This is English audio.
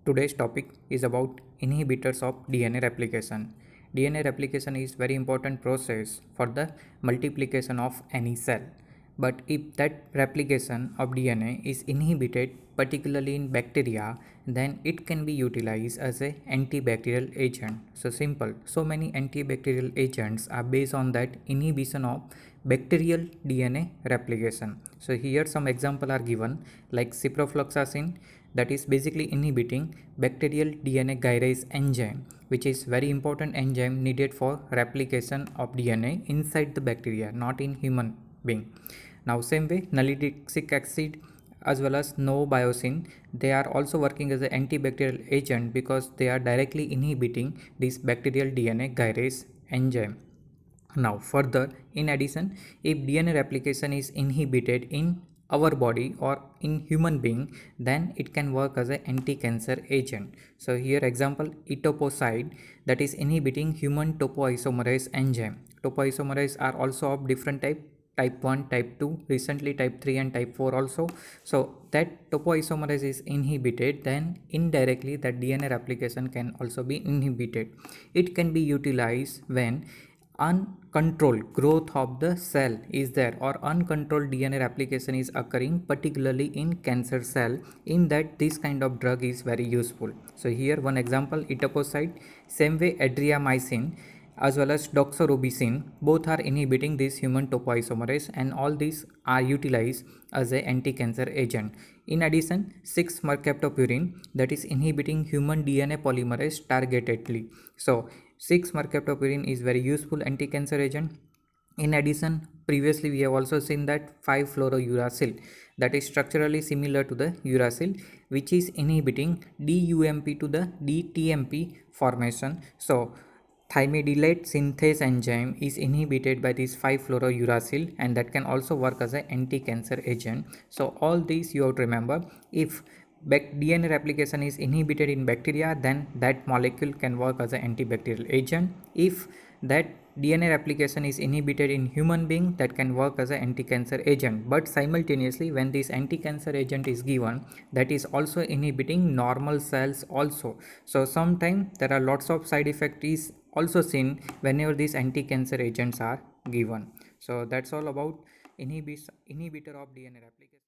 Today's topic is about inhibitors of DNA replication. DNA replication is very important process for the multiplication of any cell. But if that replication of DNA is inhibited, particularly in bacteria, then it can be utilized as a antibacterial agent. So simple. So many antibacterial agents are based on that inhibition of bacterial DNA replication. So here some example are given like ciprofloxacin, that is basically inhibiting bacterial DNA gyrase enzyme, which is very important enzyme needed for replication of DNA inside the bacteria, not in human being. Now same way nalidixic acid as well as novobiosine, they are also working as an antibacterial agent because they are directly inhibiting this bacterial DNA gyrase enzyme. Now further, in addition, if DNA replication is inhibited in our body or in human being, then it can work as an anti-cancer agent. So here example etoposide, that is inhibiting human topoisomerase enzyme. Topoisomerase are also of different type 1, type 2, recently type 3 and type 4 also. So that topoisomerase is inhibited, then indirectly that DNA replication can also be inhibited. It can be utilized when uncontrolled growth of the cell is there or uncontrolled DNA replication is occurring, particularly in cancer cell. In that this kind of drug is very useful. So here one example etoposide, same way adriamycin as well as doxorubicin, both are inhibiting this human topoisomerase, and all these are utilized as a anti-cancer agent. In addition, 6-mercaptopurine, that is inhibiting human DNA polymerase targetedly. So 6-mercaptopurine is very useful anti-cancer agent. In addition, previously we have also seen that 5-fluorouracil, that is structurally similar to the uracil, which is inhibiting DUMP to the DTMP formation. So thymidylate synthase enzyme is inhibited by this 5-fluorouracil, and that can also work as an anti-cancer agent. So all these you have to remember. If DNA replication is inhibited in bacteria, then that molecule can work as an antibacterial agent. If that DNA replication is inhibited in human being, that can work as an anti-cancer agent. But simultaneously, when this anti-cancer agent is given, that is also inhibiting normal cells also. So sometimes there are lots of side effects is also seen whenever these anti-cancer agents are given. So that's all about inhibitor of DNA replication.